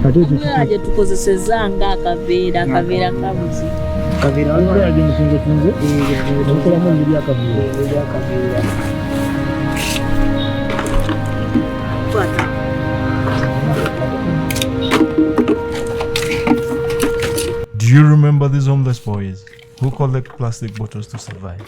Omulala gye tukozesezza ng'akaveera kabuzi. Kaveera waliwo mutunze okolamu emiri akaveera. Do you remember these homeless boys who collect plastic bottles to survive?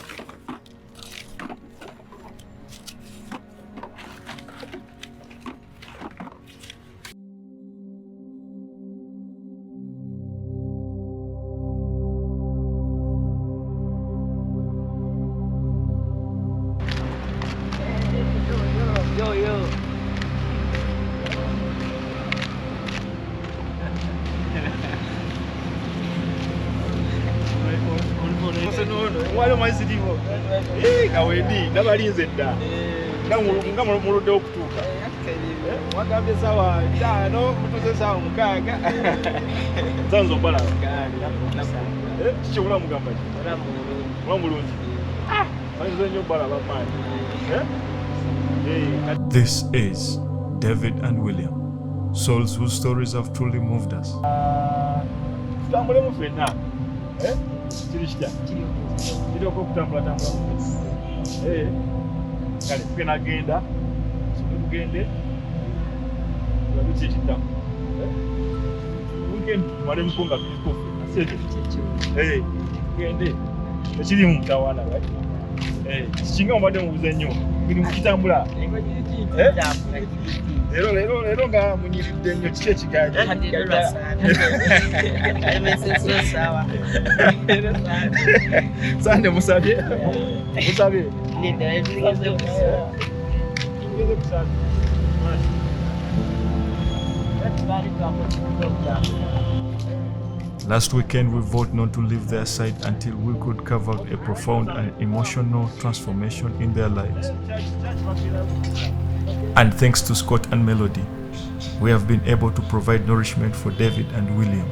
Waliwo maziriwo kawendi nabalinze dda nga muludde okutuuka wagambye essaawa 5 mutuuze essaawa 6 zanza obalaba kiki obulamu mugamba ki obulamu bulungi ayinza nnyo obalaba maanyi. This is David and William, souls whose stories have truly moved us. Tutambulemu ffenna kiri kitya kiriko okutambula kale tugenda agenda tugende tulabe ki ekiddako weekend tumalemu nga tuliko ffenna tugende ekirimu mutawaana kikinga mubadde mubuze nnyo mirimu kitambula leero nga munyiridde nnyo kiki ekigaji sande musabye Last weekend we vowed not to leave their side until we could carve out a profound and emotional transformation in their lives. And thanks to Scott and Melody, we have been able to provide nourishment for David and William.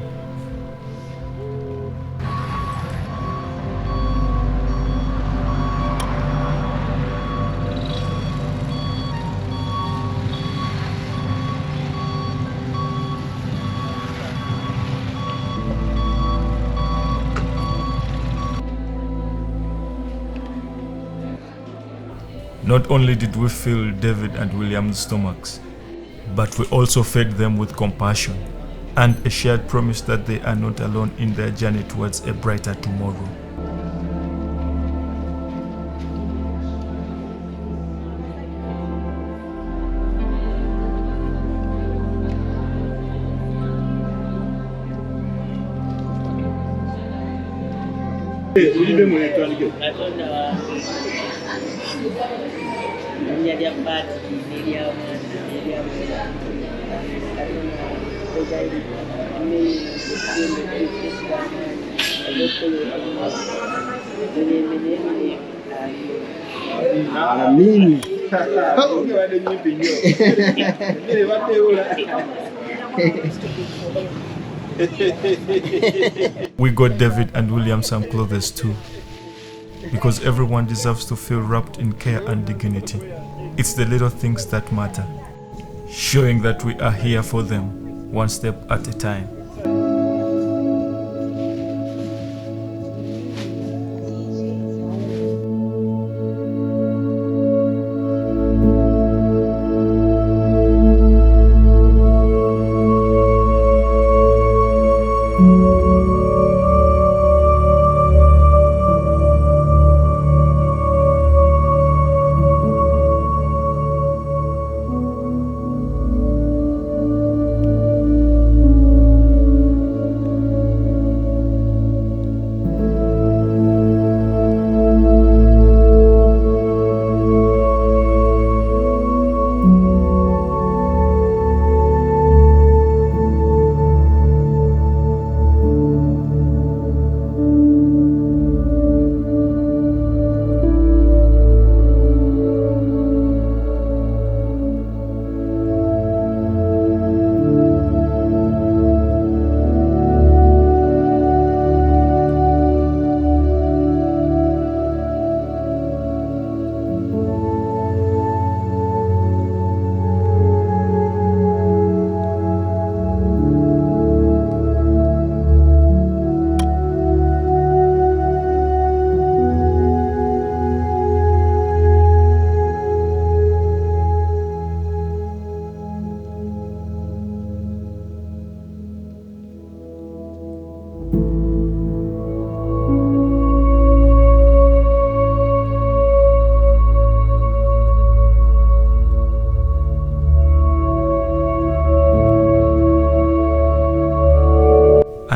Not only did we fill David and William's stomachs, but we also fed them with compassion and a shared promise that they are not alone in their journey towards a brighter tomorrow. Amin. We got David and William some clothes too, because everyone deserves to feel wrapped in care and dignity. It's the little things that matter, showing that we are here for them, one step at a time.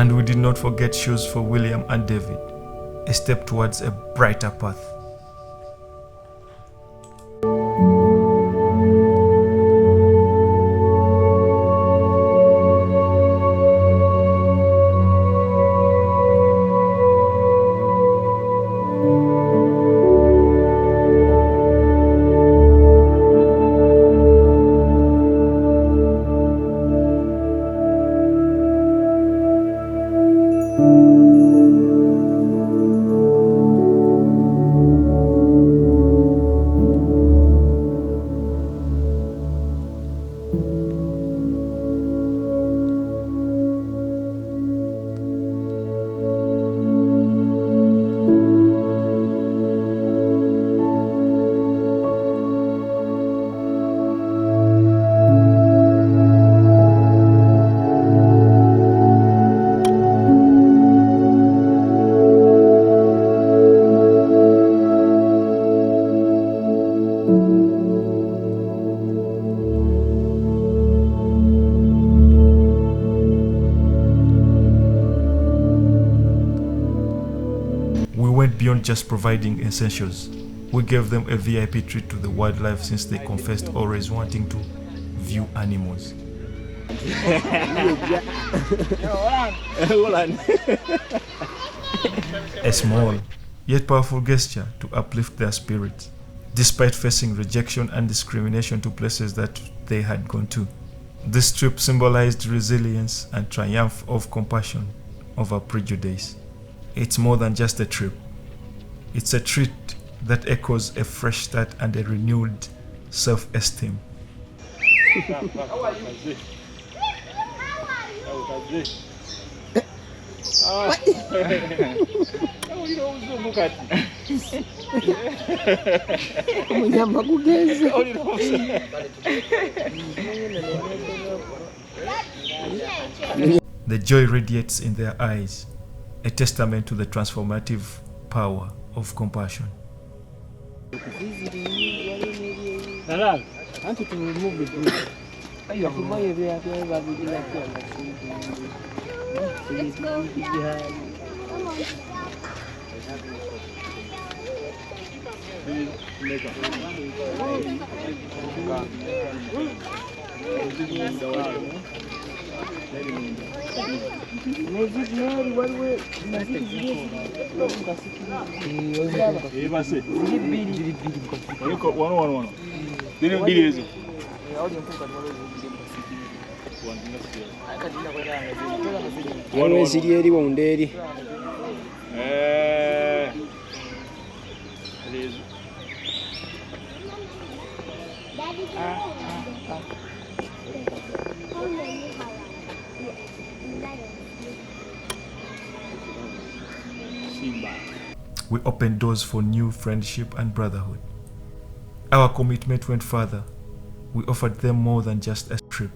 And we did not forget shoes for William and David, a step towards a brighter path. We went beyond just providing essentials. We gave them a VIP treat to the wildlife since they confessed always wanting to view animals. A small yet powerful gesture to uplift their spirits, despite facing rejection and discrimination to places that they had gone to. This trip symbolized resilience and triumph of compassion over prejudice. It's more than just a trip. It's a treat that echoes a fresh start and a renewed self-esteem. The joy radiates in their eyes, a testament to the transformative power of compassion. We opened doors for new friendship and brotherhood. Our commitment went further. We offered them more than just a trip,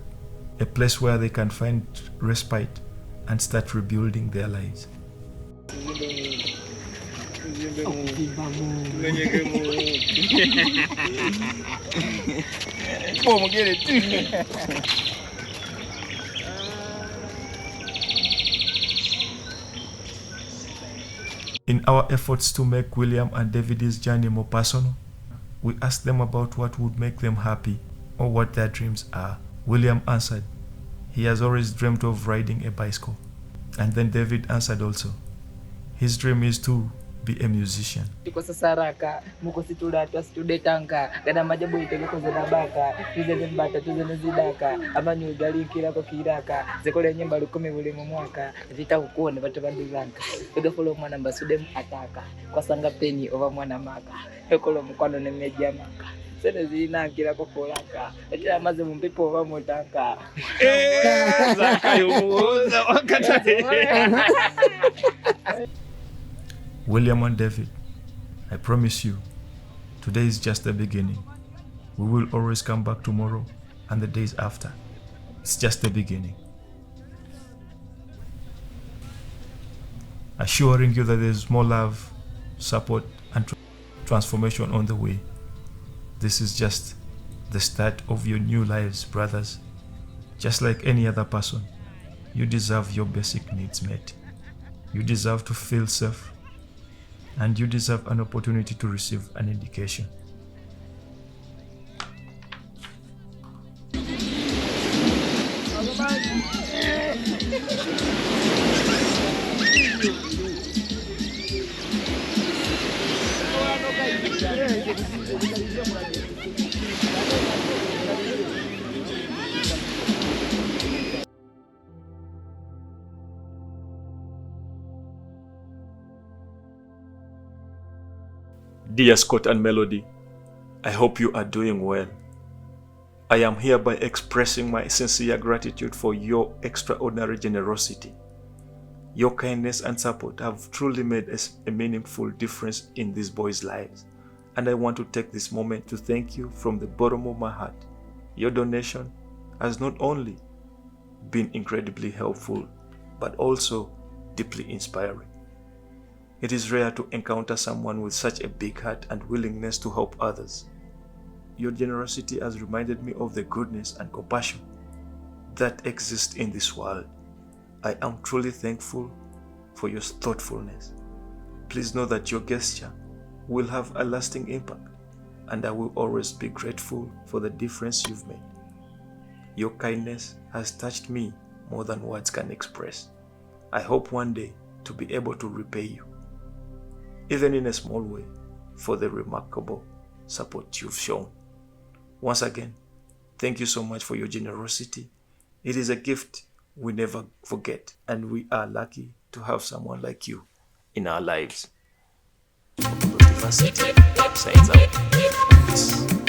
a place where they can find respite and start rebuilding their lives. In our efforts to make William and David's journey more personal, we asked them about what would make them happy or what their dreams are. William answered, he has always dreamt of riding a bicycle. And then David answered also, his dream is to be a musician. William and David, I promise you, today is just the beginning. We will always come back tomorrow and the days after. It's just the beginning. Assuring you that there's more love, support, and transformation on the way. This is just the start of your new lives, brothers. Just like any other person, You deserve your basic needs met. You deserve to feel safe. And you deserve an opportunity to receive an education. Dear Scott and Melody, I hope you are doing well. I am hereby expressing my sincere gratitude for your extraordinary generosity. Your kindness and support have truly made a meaningful difference in these boys' lives, and I want to take this moment to thank you from the bottom of my heart. Your donation has not only been incredibly helpful, but also deeply inspiring. It is rare to encounter someone with such a big heart and willingness to help others. Your generosity has reminded me of the goodness and compassion that exist in this world. I am truly thankful for your thoughtfulness. Please know that your gesture will have a lasting impact, and I will always be grateful for the difference you've made. Your kindness has touched me more than words can express. I hope one day to be able to repay you, even in a small way, for the remarkable support you've shown. Once again, thank you so much for your generosity. It is a gift we never forget, and we are lucky to have someone like you in our lives. Signs out.